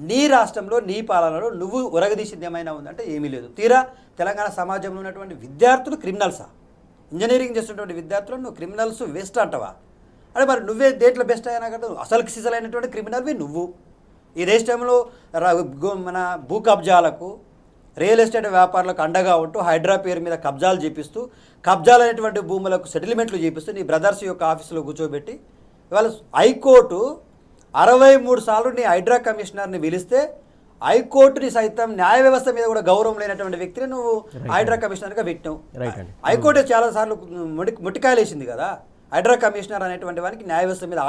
నీ రాష్ట్రంలో, నీ పాలనలో నువ్వు ఒరగదీసింది ఏమైనా ఉందంటే ఏమీ లేదు. తీరా తెలంగాణ సమాజంలో ఉన్నటువంటి విద్యార్థులు క్రిమినల్సా? ఇంజనీరింగ్ చేస్తున్నటువంటి విద్యార్థులు నువ్వు క్రిమినల్స్ వేస్ట్ అంటవా? అంటే మరి నువ్వే దేంట్లో బెస్ట్ అయినా కదా? అసలు సిసలైనటువంటి క్రిమినల్వి నువ్వు. ఈ దేశంలో మన భూ కబ్జాలకు, రియల్ ఎస్టేట్ వ్యాపారులకు అండగా ఉంటూ హైడ్రా పేరు మీద కబ్జాలు చేపిస్తూ, కబ్జాలు అనేటువంటి భూములకు సెటిల్మెంట్లు చేపిస్తూ నీ బ్రదర్స్ యొక్క ఆఫీసులో కూర్చోబెట్టి ఇవాళ హైకోర్టు 63 సార్లు నీ హైడ్రా కమిషనర్ని పిలిస్తే హైకోర్టుని సైతం న్యాయ వ్యవస్థ మీద కూడా గౌరవం లేనటువంటి వ్యక్తిని నువ్వు హైడ్రా కమిషనర్గా పెట్టినావు. హైకోర్టు చాలాసార్లు ముట్టికాయలు వేసింది కదా. హైడ్రా కమిషనర్ అనేటువంటి వారికి న్యాయ వ్యవస్థ మీద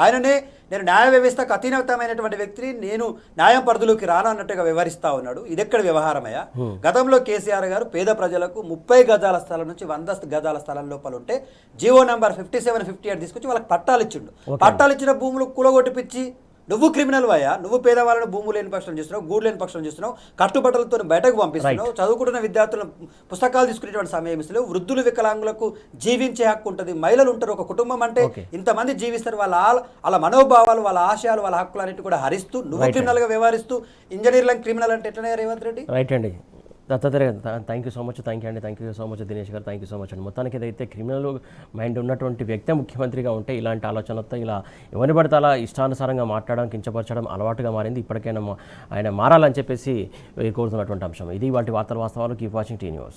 నేను న్యాయ వ్యవస్థకు అతీనమైనటువంటి వ్యక్తిని, నేను న్యాయం పరిధిలోకి రాను అన్నట్టుగా వ్యవహరిస్తూ ఉన్నాడు. ఇదెక్కడ వ్యవహారమయ్యా? గతంలో కేసీఆర్ గారు పేద ప్రజలకు 30 గజాల స్థలం నుంచి 100 గజాల స్థలం లోపల ఉంటే జీవో నంబర్ 5758 తీసుకొచ్చి వాళ్ళకి పట్టాలు ఇచ్చిండు. పట్టాలు ఇచ్చిన భూములు కూలగొట్టిపిచ్చి నువ్వు క్రిమినల్ అయ్యా. నువ్వు పేదవాళ్ళను భూములు లేని పక్షం చేస్తున్నావు, గూడు లేని పక్షం చేస్తున్నావు, కట్టుబట్టలతో బయటకు పంపిస్తున్నావు, చదువుకుంటున్న విద్యార్థులను పుస్తకాలు తీసుకునేటువంటి సమయం ఇస్తలేవు, వృద్ధులు వికలాంగులకు జీవించే హక్కు ఉంటుంది, మహిళలు ఉంటారు. ఒక కుటుంబం అంటే ఇంతమంది జీవిస్తారు, వాళ్ళ మనోభావాలు, వాళ్ళ ఆశయాలు, వాళ్ళ హక్కులు అన్నిటి కూడా హరిస్తూ నువ్వు క్రిమినల్గా వ్యవహరిస్తూ ఇంజనీర్లను క్రిమినల్ అంటే ఎట్లనే రేవంత్ రెడ్డి? రైట్ అండి. Dattatreya, thank you so much. Thank you so much Dinesh గారు. థ్యాంక్ యూ సో మచ్ అండి. మొత్తానికి ఏదైతే క్రిమినల్ మైండ్ ఉన్నటువంటి వ్యక్తి ముఖ్యమంత్రిగా ఉంటే ఇలాంటి ఆలోచనతో ఇలా ఎవరిని పడితే అలా ఇష్టానుసారంగా మాట్లాడడం, కించపరచడం అలవాటుగా మారింది. ఇప్పటికైనా ఆయన మారాలని చెప్పేసి కోరుతున్నటువంటి అంశం ఇది. వాటి వార్తలు వాస్తవాలు. Keep watching tea news.